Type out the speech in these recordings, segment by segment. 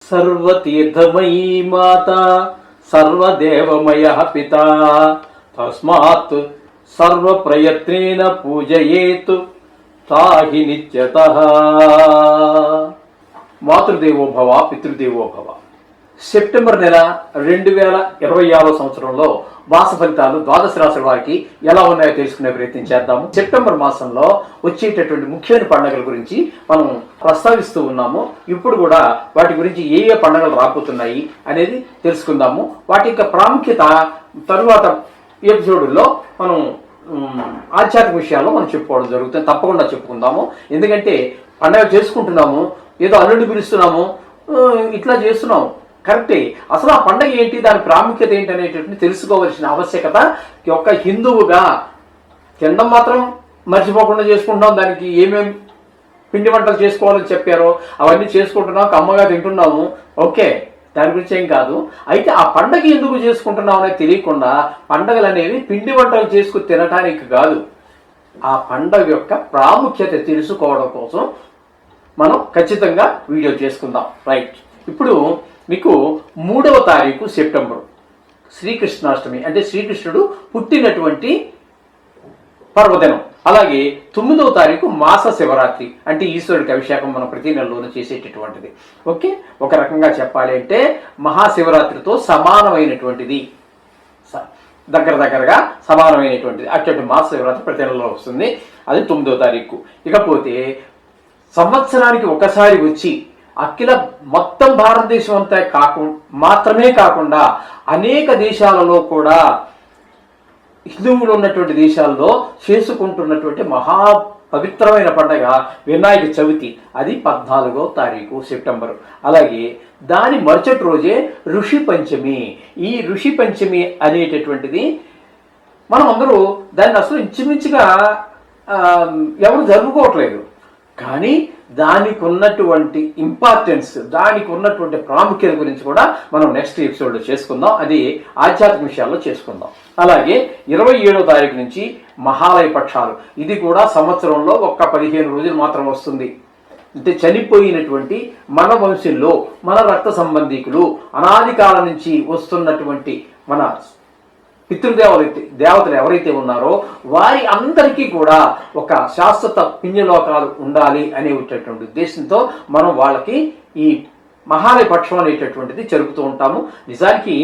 సర్వతీర్థమయీ మాత సర్వదేవమయ పిత తస్మాత్ సర్వప్రయత్నేన పూజయేత్ తాహి నిత్యతః. మాతృదేవో భవ పితృదేవో భవ. సెప్టెంబర్ నెల 2026 సంవత్సరంలో మాస ఫలితాలు ద్వాదశ రాశుల వారికి ఎలా ఉన్నాయో తెలుసుకునే ప్రయత్నం చేద్దాము. సెప్టెంబర్ మాసంలో వచ్చేటటువంటి ముఖ్యమైన పండుగల గురించి మనం ప్రస్తావిస్తూ ఉన్నాము. ఇప్పుడు కూడా వాటి గురించి ఏ ఏ పండుగలు రాబోతున్నాయి అనేది తెలుసుకుందాము. వాటి యొక్క ప్రాముఖ్యత తరువాత ఎపిసోడ్లో మనం ఆధ్యాత్మిక విషయాల్లో మనం చెప్పుకోవడం జరుగుతుంది. తప్పకుండా చెప్పుకుందాము. ఎందుకంటే పండుగ చేసుకుంటున్నాము, ఏదో అల్లుడిని పిలుస్తున్నాము, ఇట్లా చేస్తున్నాము, కరెక్టే. అసలు ఆ పండుగ ఏంటి, దాని ప్రాముఖ్యత ఏంటి అనేటటువంటి తెలుసుకోవాల్సిన ఆవశ్యకత ఒక హిందువుగా. తినడం మాత్రం మర్చిపోకుండా చేసుకుంటున్నాం. దానికి ఏమేమి పిండి వంటలు చేసుకోవాలని చెప్పారో అవన్నీ చేసుకుంటున్నాం, కమ్మగా తింటున్నాము, ఓకే, దాని గురించి ఏం కాదు. అయితే ఆ పండగ ఎందుకు చేసుకుంటున్నాం అనేది తెలియకుండా పండగలు అనేవి పిండి వంటలు చేసుకుని తినటానికి కాదు, ఆ పండగ యొక్క ప్రాముఖ్యత తెలుసుకోవడం కోసం మనం ఖచ్చితంగా వీడియో చేసుకుందాం. రైట్. ఇప్పుడు మీకు 3వ తారీఖు సెప్టెంబర్ శ్రీకృష్ణాష్టమి, అంటే శ్రీకృష్ణుడు పుట్టినటువంటి పర్వదినం. అలాగే 9వ తారీఖు మాస శివరాత్రి, అంటే ఈశ్వరుడికి అభిషేకం మనం ప్రతి నెలలోనూ చేసేటటువంటిది. ఓకే, ఒక రకంగా చెప్పాలి అంటే మహాశివరాత్రితో సమానమైనటువంటిది, దగ్గరగా సమానమైనటువంటిది. అటువంటి మాస శివరాత్రి ప్రతి నెలలో వస్తుంది. అది 9వ తారీఖు. ఇకపోతే సంవత్సరానికి ఒకసారి వచ్చి అఖిల మొత్తం భారతదేశం అంతా మాత్రమే కాకుండా అనేక దేశాలలో కూడా, హిందువులు ఉన్నటువంటి దేశాల్లో చేసుకుంటున్నటువంటి మహా పవిత్రమైన పండగ వినాయక చవితి. అది 14వ తారీఖు సెప్టెంబర్. అలాగే దాని మరుసటి రోజే ఋషి పంచమి. ఈ ఋషి పంచమి అనేటటువంటిది మనం అందరూ దాన్ని అసలు ఇంచుమించుగా ఎవరు జరుపుకోవట్లేదు. కానీ దానికి ఉన్నటువంటి ఇంపార్టెన్స్, దానికి ఉన్నటువంటి ప్రాముఖ్యత గురించి కూడా మనం నెక్స్ట్ ఎపిసోడ్లో చేసుకుందాం. అది ఆధ్యాత్మిక విషయాల్లో చేసుకుందాం. అలాగే 27వ తారీఖు నుంచి మహాలయ పక్షాలు. ఇది కూడా సంవత్సరంలో ఒక్క 15 రోజులు మాత్రం వస్తుంది. అంటే చనిపోయినటువంటి మన వంశంలో మన రక్త సంబంధికులు అనాది కాలం నుంచి వస్తున్నటువంటి మన దేవతలు ఎవరైతే ఉన్నారో వారి అందరికీ కూడా ఒక శాశ్వత పుణ్యలోకాలు ఉండాలి అనేటటువంటి ఉద్దేశంతో మనం వాళ్ళకి ఈ మహాలయ పక్షం అనేటటువంటిది జరుపుతూ ఉంటాము. నిజానికి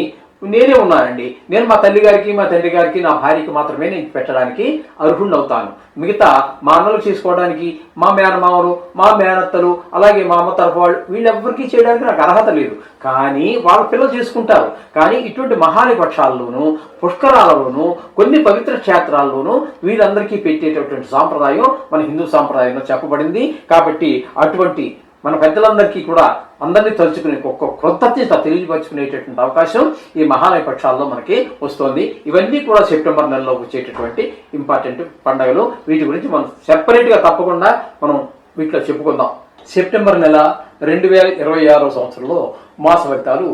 నేనే ఉన్నానండి. నేను మా తల్లి గారికి మా తండ్రి గారికి నా భార్యకి మాత్రమే నేను పెట్టడానికి అర్హుణ్ణి అవుతాను. మిగతా మా అన్నలు చేసుకోవడానికి, మా మేనమామలు, మా మేనత్తలు, అలాగే మా అమ్మ తరఫు వాళ్ళు, వీళ్ళెవ్వరికీ చేయడానికి నాకు అర్హత లేదు. కానీ వాళ్ళ పిల్లలు చేసుకుంటారు. కానీ ఇటువంటి మహాలయ పక్షాల్లోనూ పుష్కరాలలోనూ కొన్ని పవిత్ర క్షేత్రాల్లోనూ వీళ్ళందరికీ పెట్టేటటువంటి సాంప్రదాయం మన హిందూ సాంప్రదాయంలో చెప్పబడింది. కాబట్టి అటువంటి మన పెద్దలందరికీ కూడా అందరినీ తలుచుకునే ఒక కృతజ్ఞత తెలియపరుచుకునేటటువంటి అవకాశం ఈ మహాలయ పక్షాల్లో మనకి వస్తుంది. ఇవన్నీ కూడా సెప్టెంబర్ నెలలో వచ్చేటటువంటి ఇంపార్టెంట్ పండుగలు. వీటి గురించి మనం సెపరేట్గా తప్పకుండా మనం వీటిలో చెప్పుకుందాం. సెప్టెంబర్ నెల 2026 సంవత్సరంలో మాస ఫలితాలు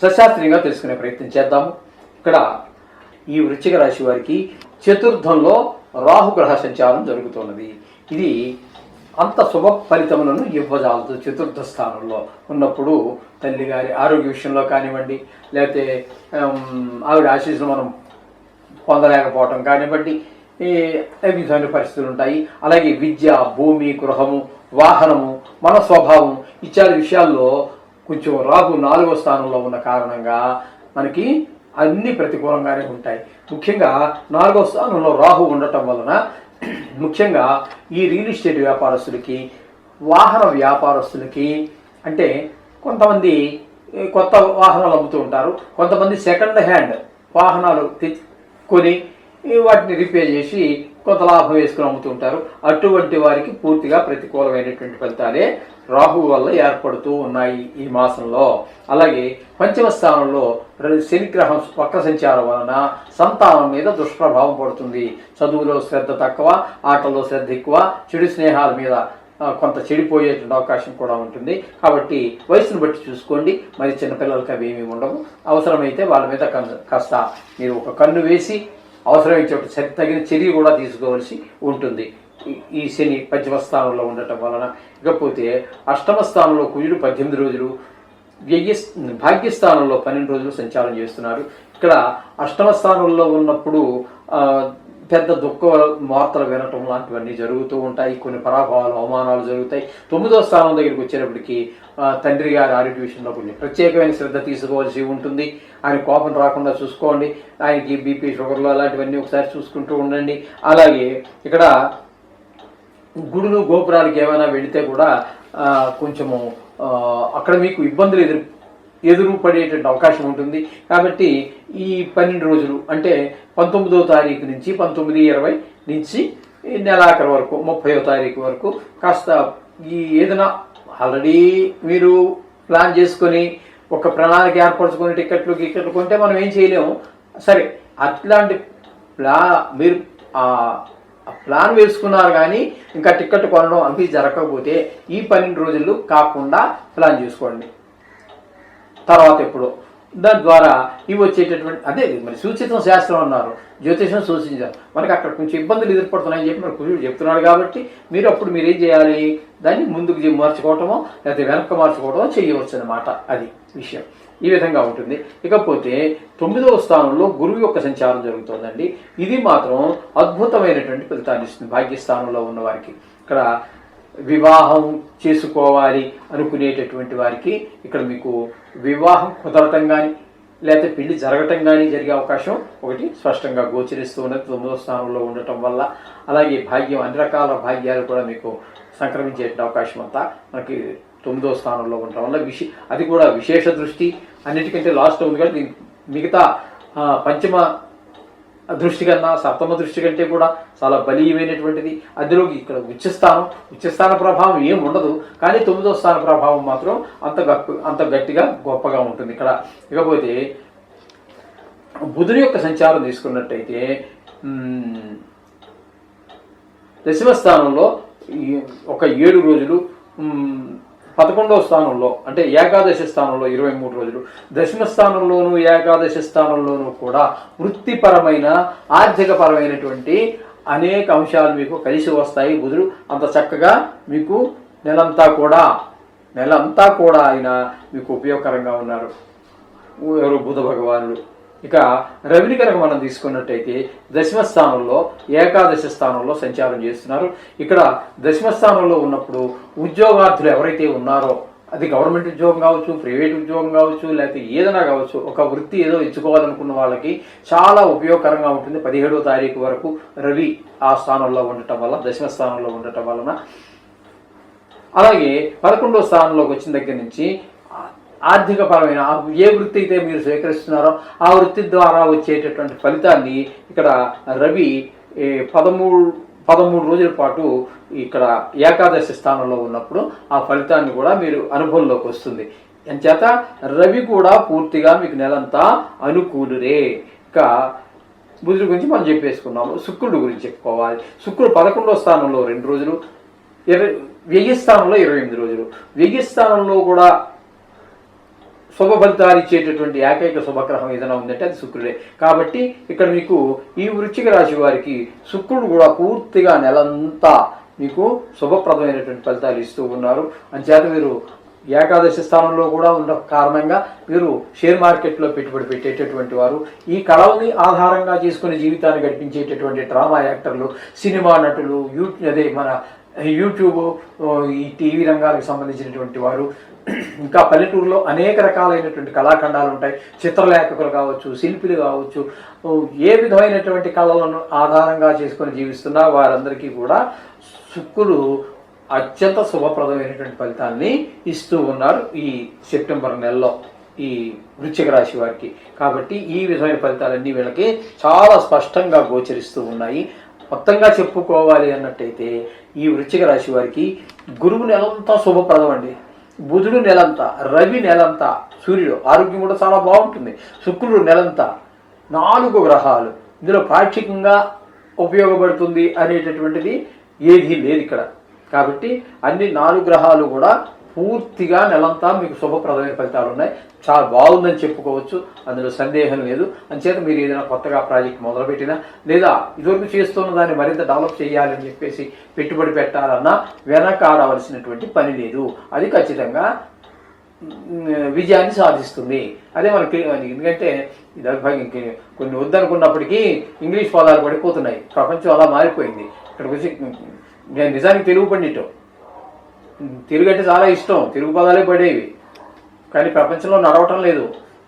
సశాస్త్రీయంగా తెలుసుకునే ప్రయత్నం చేద్దాము. ఇక్కడ ఈ వృశ్చిక రాశి వారికి చతుర్థంలో రాహుగ్రహ సంచారం జరుగుతున్నది. ఇది అంత శుభ ఫలితములను ఇవ్వజాలదు. చతుర్థ స్థానంలో ఉన్నప్పుడు తల్లిగారి ఆరోగ్య విషయంలో కానివ్వండి, లేకపోతే ఆవిడ ఆశీస్సులు మనం పొందలేకపోవటం కానివ్వండి, ఈ విధమైన పరిస్థితులు ఉంటాయి. అలాగే విద్య, భూమి, గృహము, వాహనము, మన స్వభావం ఇత్యాది విషయాల్లో కొంచెం రాహు 4వ స్థానంలో ఉన్న కారణంగా మనకి అన్ని ప్రతికూలంగానే ఉంటాయి. ముఖ్యంగా 4వ స్థానంలో రాహు ఉండటం వలన ముఖ్యంగా ఈ రియల్ ఎస్టేట్ వ్యాపారస్తులకి, వాహన వ్యాపారస్తులకి, అంటే కొంతమంది కొత్త వాహనాలు అమ్ముతూ ఉంటారు, కొంతమంది సెకండ్ హ్యాండ్ వాహనాలు కొని వాటిని రిపేర్ చేసి కొంత లాభం వేసుకుని అమ్ముతూ ఉంటారు. అటువంటి వారికి పూర్తిగా ప్రతికూలమైనటువంటి ఫలితాలే రాహు వల్ల ఏర్పడుతూ ఉన్నాయి ఈ మాసంలో. అలాగే 5వ స్థానంలో శనిగ్రహం వక్ర సంచారం వలన సంతానం మీద దుష్ప్రభావం పడుతుంది. చదువులో శ్రద్ధ తక్కువ, ఆటల్లో శ్రద్ధ ఎక్కువ, చెడు స్నేహాల మీద కొంత చెడిపోయేటువంటి అవకాశం కూడా ఉంటుంది. కాబట్టి వయసును బట్టి చూసుకోండి. మరి చిన్నపిల్లలకి అవి ఏమీ ఉండవు. అవసరమైతే వాళ్ళ మీద కాస్త మీరు ఒక కన్ను వేసి అవసరమైతే తగిన చర్య కూడా తీసుకోవాల్సి ఉంటుంది. ఈ శని 5వ స్థానంలో ఉండటం వలన. ఇకపోతే 8వ స్థానంలో కుజుడు 18 రోజులు, వ్యయ భాగ్యస్థానంలో 12 రోజులు సంచారం చేస్తున్నారు. ఇక్కడ అష్టమ స్థానంలో ఉన్నప్పుడు పెద్ద దుఃఖ వార్తలు వినటం లాంటివన్నీ జరుగుతూ ఉంటాయి. కొన్ని పరాభవాలు అవమానాలు జరుగుతాయి. 9వ స్థానం దగ్గరికి వచ్చేటప్పటికి తండ్రి గారి ఆరోగ్య విషయంలో కొంచెం ప్రత్యేకమైన శ్రద్ధ తీసుకోవాల్సి ఉంటుంది. ఆయన కోపం రాకుండా చూసుకోండి. ఆయనకి బీపీ షుగర్లు అలాంటివన్నీ ఒకసారి చూసుకుంటూ ఉండండి. అలాగే ఇక్కడ గుడులు గోపురాలకి ఏమైనా వెళితే కూడా కొంచెము అక్కడ మీకు ఇబ్బందులు ఎదురు పడేటువంటి అవకాశం ఉంటుంది. కాబట్టి ఈ 12 రోజులు అంటే 19వ తారీఖు నుంచి 19, 20 నుంచి నెలాఖరు వరకు 30వ తారీఖు వరకు కాస్త ఈ ఏదైనా ఆల్రెడీ మీరు ప్లాన్ చేసుకొని ఒక ప్రణాళిక ఏర్పరచుకొని టికెట్లు కొంటే మనం ఏం చేయలేము. సరే, అట్లాంటి మీరు ప్లాన్ వేసుకున్నారు కానీ ఇంకా టికెట్ కొనడం అవి జరగకపోతే ఈ 12 రోజులు కాకుండా ప్లాన్ చేసుకోండి. తర్వాత ఎప్పుడు దాని ద్వారా ఇవి వచ్చేటటువంటి అదే మరి సూచితం శాస్త్రం అన్నారు, జ్యోతిషం సూచించారు. మనకి అక్కడ కొంచెం ఇబ్బందులు ఎదుర్పడుతున్నాయని చెప్పి మరి కుజుడు చెప్తున్నాడు. కాబట్టి మీరు అప్పుడు మీరేం చేయాలి, దాన్ని ముందుకు మార్చుకోవటమో లేకపోతే వెనక్కి మార్చుకోవటమో చేయవచ్చు అన్నమాట. అది విషయం ఈ విధంగా ఉంటుంది. ఇకపోతే 9వ స్థానంలో గురువు యొక్క సంచారం జరుగుతుందండి. ఇది మాత్రం అద్భుతమైనటువంటి ఫలితాన్ని ఇస్తుంది భాగ్యస్థానంలో ఉన్న వారికి. ఇక్కడ వివాహం చేసుకోవాలి అనుకునేటటువంటి వారికి ఇక్కడ మీకు వివాహం కుదరటం కానీ లేకపోతే పెళ్లి జరగటం కానీ జరిగే అవకాశం ఒకటి స్పష్టంగా గోచరిస్తూ ఉన్నది 9వ స్థానంలో ఉండటం వల్ల. అలాగే భాగ్యం, అన్ని రకాల భాగ్యాలు కూడా మీకు సంక్రమించే అవకాశం అంతా మనకి 9వ స్థానంలో ఉండటం వల్ల అది కూడా విశేష దృష్టి అన్నిటికంటే లాస్ట్ ఉంది. కానీ మిగతా పంచమ దృష్టి కన్నా సప్తమ దృష్టి కంటే కూడా చాలా బలీయమైనటువంటిది. అందులోకి ఇక్కడ ఉచ్చస్థాన ప్రభావం ఏం ఉండదు, కానీ 9వ స్థాన ప్రభావం మాత్రం అంత గట్టిగా గొప్పగా ఉంటుంది ఇక్కడ. ఇకపోతే బుధుని యొక్క సంచారం తీసుకున్నట్టయితే దశమ స్థానంలో ఒక 7 రోజులు, 11వ స్థానంలో అంటే ఏకాదశి స్థానంలో 23 రోజులు, దశమ స్థానంలోనూ ఏకాదశి స్థానంలోనూ కూడా వృత్తిపరమైన ఆర్థికపరమైనటువంటి అనేక అంశాలు మీకు కలిసి వస్తాయి. బుధుడు అంత చక్కగా మీకు నెలంతా కూడా ఆయన మీకు ఉపయోగకరంగా ఉన్నారు. ఎవరు? బుధ భగవానుడు. ఇక రవిని కనుక మనం తీసుకున్నట్టయితే దశమ స్థానంలో ఏకాదశి స్థానంలో సంచారం చేస్తున్నారు. ఇక్కడ దశమ స్థానంలో ఉన్నప్పుడు ఉద్యోగార్థులు ఎవరైతే ఉన్నారో, అది గవర్నమెంట్ ఉద్యోగం కావచ్చు, ప్రైవేట్ ఉద్యోగం కావచ్చు, లేకపోతే ఏదైనా కావచ్చు, ఒక వృత్తి ఏదో ఎంచుకోవాలనుకున్న వాళ్ళకి చాలా ఉపయోగకరంగా ఉంటుంది. 17వ తారీఖు వరకు రవి ఆ స్థానంలో ఉండటం వల్ల, దశమ స్థానంలో ఉండటం వలన. అలాగే 11వ స్థానంలోకి వచ్చిన దగ్గర నుంచి ఆర్థికపరమైన ఏ వృత్తి అయితే మీరు స్వీకరిస్తున్నారో ఆ వృత్తి ద్వారా వచ్చేటటువంటి ఫలితాన్ని ఇక్కడ రవి 13 రోజుల పాటు ఇక్కడ ఏకాదశి స్థానంలో ఉన్నప్పుడు ఆ ఫలితాన్ని కూడా మీరు అనుభవంలోకి వస్తుంది. అంచేత రవి కూడా పూర్తిగా మీకు నెలంతా అనుకూలురే. ఇక బుధుడి గురించి మనం చెప్పేసుకున్నాము. శుక్రుడు గురించి చెప్పుకోవాలి. శుక్రుడు 11వ స్థానంలో 2 రోజులు, వ్యయ స్థానంలో 28 రోజులు. వ్యయ స్థానంలో కూడా శుభ ఫలితాలు ఇచ్చేటటువంటి ఏకైక శుభగ్రహం ఏదైనా ఉందంటే అది శుక్రుడే. కాబట్టి ఇక్కడ మీకు ఈ వృశ్చిక రాశి వారికి శుక్రుడు కూడా పూర్తిగా నెలంతా మీకు శుభప్రదమైనటువంటి ఫలితాలు ఇస్తూ ఉన్నారు. అంచేత మీరు ఏకాదశి స్థానంలో కూడా ఉన్న కారణంగా మీరు షేర్ మార్కెట్లో పెట్టుబడి పెట్టేటటువంటి వారు, ఈ కళల్ని ఆధారంగా చేసుకుని జీవితాన్ని గడిపించేటటువంటి డ్రామా యాక్టర్లు, సినిమా నటులు, మన యూట్యూబ్, ఈ టీవీ రంగాలకు సంబంధించినటువంటి వారు, ఇంకా పల్లెటూరులో అనేక రకాలైనటువంటి కళాఖండాలు ఉంటాయి. చిత్రలేఖకులు కావచ్చు, శిల్పులు కావచ్చు, ఏ విధమైనటువంటి కళలను ఆధారంగా చేసుకొని జీవిస్తున్నా వారందరికీ కూడా శుక్రుడు అత్యంత శుభప్రదమైనటువంటి ఫలితాన్ని ఇస్తూ ఉన్నారు ఈ సెప్టెంబర్ నెలలో ఈ వృశ్చిక రాశి వారికి. కాబట్టి ఈ విధమైన ఫలితాలన్నీ వీళ్ళకి చాలా స్పష్టంగా గోచరిస్తూ ఉన్నాయి. మొత్తంగా చెప్పుకోవాలి అన్నట్టయితే ఈ వృశ్చిక రాశి వారికి గురువు నెలంతా శుభప్రదం అండి. బుధుడు నెలంతా, రవి నెలంతా, సూర్యుడు ఆరోగ్యం కూడా చాలా బాగుంటుంది, శుక్రుడు నెలంతా, 4 గ్రహాలు ఇందులో పాక్షికంగా ఉపయోగపడుతుంది అనేటటువంటిది ఏదీ లేదు ఇక్కడ. కాబట్టి అన్ని 4 గ్రహాలు కూడా పూర్తిగా నెలంతా మీకు శుభప్రదమైన ఫలితాలు ఉన్నాయి. చాలా బాగుందని చెప్పుకోవచ్చు, అందులో సందేహం లేదు. అంచేత మీరు ఏదైనా కొత్తగా ప్రాజెక్ట్ మొదలుపెట్టినా లేదా ఇదివరకు చేస్తున్న దాన్ని మరింత డెవలప్ చేయాలని చెప్పేసి పెట్టుబడి పెట్టాలన్నా వెనకాడవలసినటువంటి పని లేదు. అది ఖచ్చితంగా విజయాన్ని సాధిస్తుంది. అదే మనకి ఎందుకంటే కొన్ని వద్దనుకున్నప్పటికీ ఇంగ్లీష్ పదాలు పడిపోతున్నాయి. ప్రపంచం అలా మారిపోయింది. ఇక్కడికి వచ్చి నేను నిజానికి తెలుగు పండిటం, తెలుగు అంటే చాలా ఇష్టం, తెలుగు పదాలే పడేవి. కానీ ప్రపంచంలో నడవటం లేదు,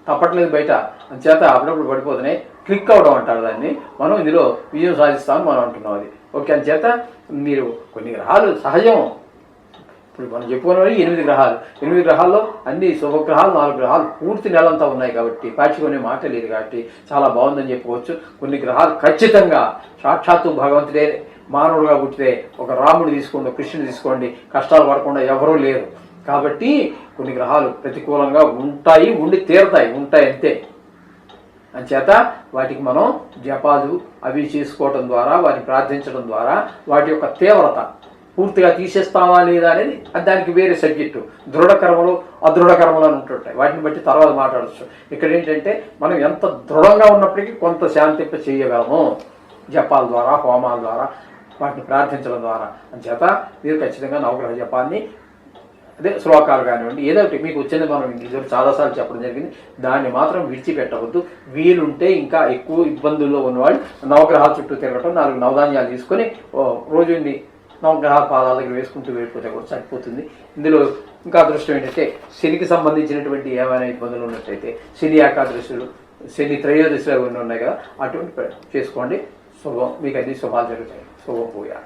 తప్పట్లేదు బయట. అంచేత అప్పుడప్పుడు పడిపోతున్నాయి. క్లిక్ అవడం అంటారు దాన్ని. మనం ఇందులో విజయం సాధిస్తామని మనం అంటున్నాం. అది ఓకే. అంచేత మీరు కొన్ని గ్రహాలు సహజం. ఇప్పుడు మనం చెప్పుకున్నవి 8 గ్రహాలు. 8 గ్రహాల్లో అన్ని శుభగ్రహాలు, 4 గ్రహాలు పూర్తి నెలంతా ఉన్నాయి కాబట్టి పార్చుకునే మాట లేదు కాబట్టి చాలా బాగుందని చెప్పుకోవచ్చు. కొన్ని గ్రహాలు ఖచ్చితంగా సాక్షాత్తు భగవంతుడే మానవుడుగా పుట్టితే, ఒక రాముడు తీసుకోండి, కృష్ణుడు తీసుకోండి, కష్టాలు పడకుండా ఎవరూ లేరు. కాబట్టి కొన్ని గ్రహాలు ప్రతికూలంగా ఉంటాయి, ఉండి తీరతాయి, ఉంటాయి అంతే. అంచేత వాటికి మనం జపాలు అవి చేసుకోవటం ద్వారా, వాటిని ప్రార్థించడం ద్వారా వాటి యొక్క తీవ్రత పూర్తిగా తీసేస్తామా లేదా అనేది దానికి వేరే సబ్జెక్టు. దృఢ కర్మలు, అదృఢ కర్మలు అని ఉంటుంటాయి. వాటిని బట్టి తర్వాత మాట్లాడచ్చు. ఇక్కడ ఏంటంటే మనం ఎంత దృఢంగా ఉన్నప్పటికీ కొంత శాంతింప చేయగలము జపాల ద్వారా, హోమాల ద్వారా, వాటిని ప్రార్థించడం ద్వారా. అంచేత మీరు ఖచ్చితంగా నవగ్రహ జపాన్ని, అదే శ్లోకాలు కానివ్వండి, ఏదో ఒకటి మీకు వచ్చింది మనం ఇందులో చాలాసార్లు చెప్పడం జరిగింది, దాన్ని మాత్రం విడిచిపెట్టవద్దు. వీలుంటే ఇంకా ఎక్కువ ఇబ్బందుల్లో ఉన్నవాళ్ళు నవగ్రహాల చుట్టూ తిరగటం, 4 నవధాన్యాలు తీసుకొని రోజు నవగ్రహాల పాదాల దగ్గర వేసుకుంటూ వెళ్ళిపోతే కూడా సరిపోతుంది. ఇందులో ఇంకా అదృష్టం ఏంటంటే శనికి సంబంధించినటువంటి ఏమైనా ఇబ్బందులు ఉన్నట్టయితే శని ఏకాదశులు, శని త్రయోదశులు అవన్నీ ఉన్నాయి కదా, అటువంటి చేసుకోండి. శుభం, మీకు అన్ని శుభాలు జరుగుతాయి. శుభం పోయా.